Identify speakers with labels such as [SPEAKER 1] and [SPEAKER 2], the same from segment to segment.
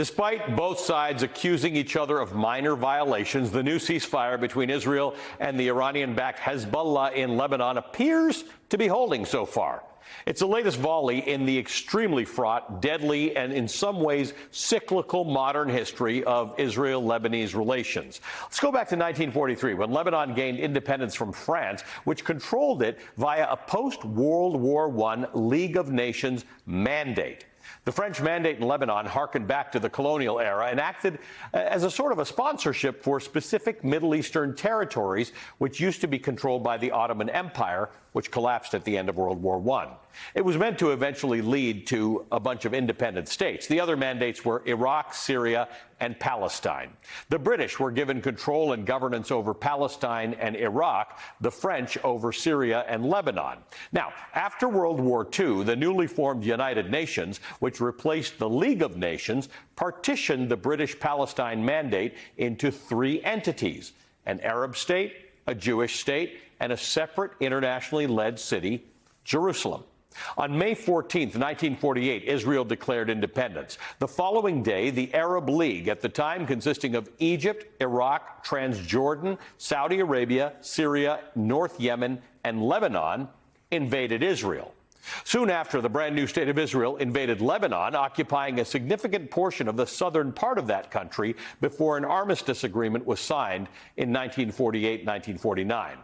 [SPEAKER 1] Despite both sides accusing each other of minor violations, the new ceasefire between Israel and the Iranian-backed Hezbollah in Lebanon appears to be holding so far. It's the latest volley in the extremely fraught, deadly, and in some ways cyclical modern history of Israel-Lebanese relations. Let's go back to 1943, when Lebanon gained independence from France, which controlled it via a post-World War I League of Nations mandate. The French mandate in Lebanon harkened back to the colonial era and acted as a sort of a sponsorship for specific Middle Eastern territories, which used to be controlled by the Ottoman Empire, which collapsed at the end of World War I. It was meant to eventually lead to a bunch of independent states. The other mandates were Iraq, Syria, and Palestine. The British were given control and governance over Palestine and Iraq, the French over Syria and Lebanon. Now, after World War II, the newly formed United Nations, which replaced the League of Nations, partitioned the British Palestine mandate into three entities: an Arab state, a Jewish state, and a separate internationally led city, Jerusalem. On May 14, 1948, Israel declared independence. The following day, the Arab League, at the time consisting of Egypt, Iraq, Transjordan, Saudi Arabia, Syria, North Yemen, and Lebanon, invaded Israel. Soon after, the brand new state of Israel invaded Lebanon, occupying a significant portion of the southern part of that country before an armistice agreement was signed in 1948-1949.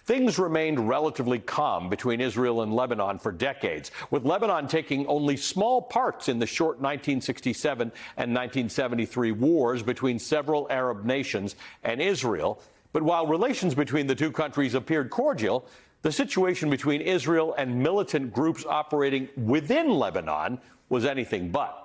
[SPEAKER 1] Things remained relatively calm between Israel and Lebanon for decades, with Lebanon taking only small parts in the short 1967 and 1973 wars between several Arab nations and Israel. But while relations between the two countries appeared cordial, the situation between Israel and militant groups operating within Lebanon was anything but.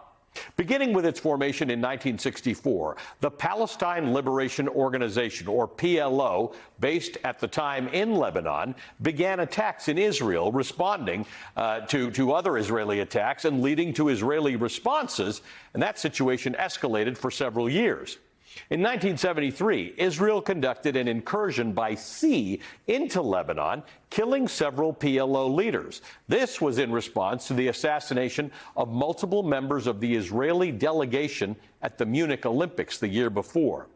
[SPEAKER 1] Beginning with its formation in 1964, the Palestine Liberation Organization, or PLO, based at the time in Lebanon, began attacks in Israel, responding to other Israeli attacks and leading to Israeli responses, and that situation escalated for several years. In 1973, Israel conducted an incursion by sea into Lebanon, killing several PLO leaders. This was in response to the assassination of multiple members of the Israeli delegation at the Munich Olympics the year before.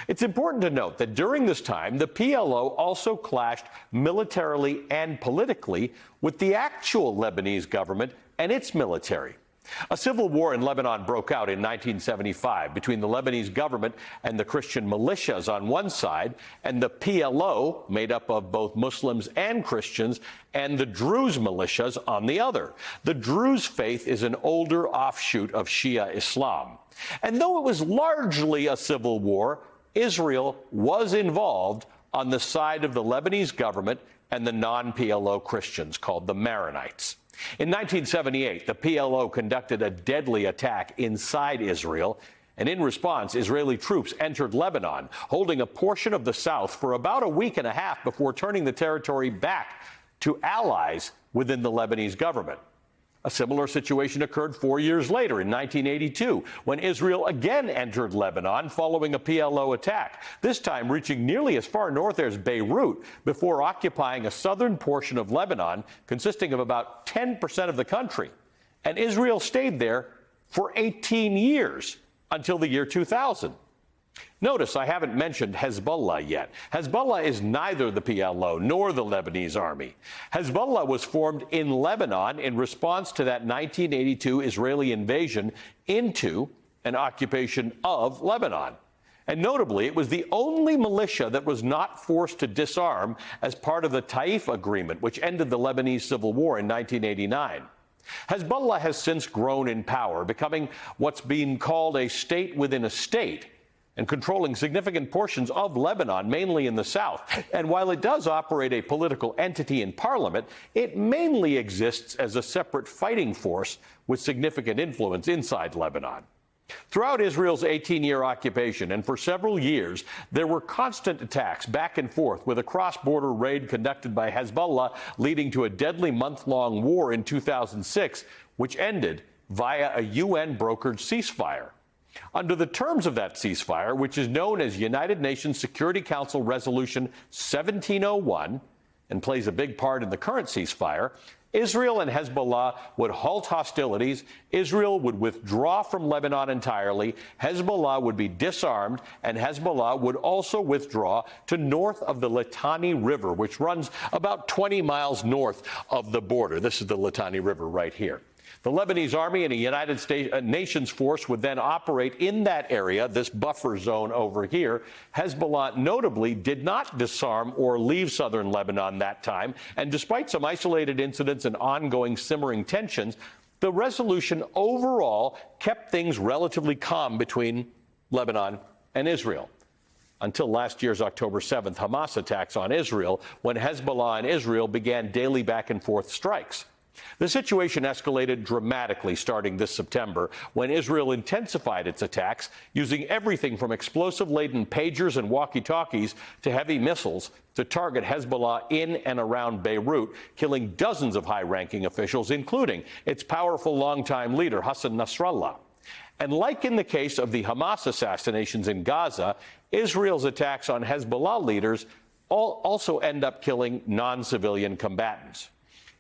[SPEAKER 1] It's important to note that during this time, the PLO also clashed militarily and politically with the actual Lebanese government and its military. A civil war in Lebanon broke out in 1975 between the Lebanese government and the Christian militias on one side, and the PLO, made up of both Muslims and Christians, and the Druze militias on the other. The Druze faith is an older offshoot of Shia Islam. And though it was largely a civil war, Israel was involved on the side of the Lebanese government and the non-PLO Christians, called the Maronites. In 1978, the PLO conducted a deadly attack inside Israel, and in response, Israeli troops entered Lebanon, holding a portion of the south for about a week and a half before turning the territory back to allies within the Lebanese government. A similar situation occurred 4 years later, in 1982, when Israel again entered Lebanon following a PLO attack, this time reaching nearly as far north as Beirut before occupying a southern portion of Lebanon consisting of about 10% of the country. And Israel stayed there for 18 years until the year 2000. Notice I haven't mentioned Hezbollah yet. Hezbollah is neither the PLO nor the Lebanese army. Hezbollah was formed in Lebanon in response to that 1982 Israeli invasion into an occupation of Lebanon. And notably, it was the only militia that was not forced to disarm as part of the Taif Agreement, which ended the Lebanese Civil War in 1989. Hezbollah has since grown in power, becoming what's being called a state within a state, and controlling significant portions of Lebanon, mainly in the south. And while it does operate a political entity in parliament, it mainly exists as a separate fighting force with significant influence inside Lebanon. Throughout Israel's 18-year occupation, and for several years, there were constant attacks back and forth, with a cross-border raid conducted by Hezbollah leading to a deadly month-long war in 2006, which ended via a UN-brokered ceasefire. Under the terms of that ceasefire, which is known as United Nations Security Council Resolution 1701 and plays a big part in the current ceasefire, Israel and Hezbollah would halt hostilities. Israel would withdraw from Lebanon entirely. Hezbollah would be disarmed, and Hezbollah would also withdraw to north of the Litani River, which runs about 20 miles north of the border. This is the Litani River right here. The Lebanese army and a United Nations force would then operate in that area, this buffer zone over here. Hezbollah notably did not disarm or leave southern Lebanon that time, and despite some isolated incidents and ongoing simmering tensions, the resolution overall kept things relatively calm between Lebanon and Israel. Until last year's October 7th Hamas attacks on Israel, when Hezbollah and Israel began daily back-and-forth strikes. The situation escalated dramatically starting this September when Israel intensified its attacks, using everything from explosive-laden pagers and walkie-talkies to heavy missiles to target Hezbollah in and around Beirut, killing dozens of high-ranking officials, including its powerful longtime leader, Hassan Nasrallah. And like in the case of the Hamas assassinations in Gaza, Israel's attacks on Hezbollah leaders also end up killing non-civilian combatants.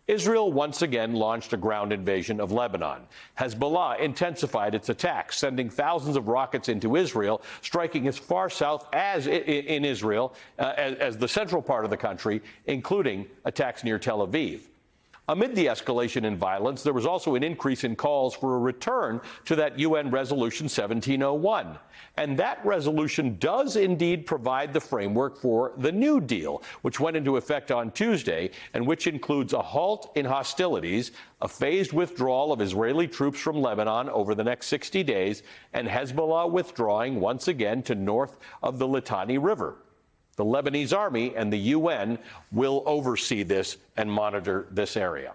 [SPEAKER 1] Israel once again launched a ground invasion of Lebanon. Hezbollah intensified its attacks, sending thousands of rockets into Israel, striking as far south as in Israel as the central part of the country, including attacks near Tel Aviv. Amid the escalation in violence, there was also an increase in calls for a return to that UN Resolution 1701. And that resolution does indeed provide the framework for the New Deal, which went into effect on Tuesday, and which includes a halt in hostilities, a phased withdrawal of Israeli troops from Lebanon over the next 60 days, and Hezbollah withdrawing once again to north of the Litani River. The Lebanese army and the UN will oversee this and monitor this area.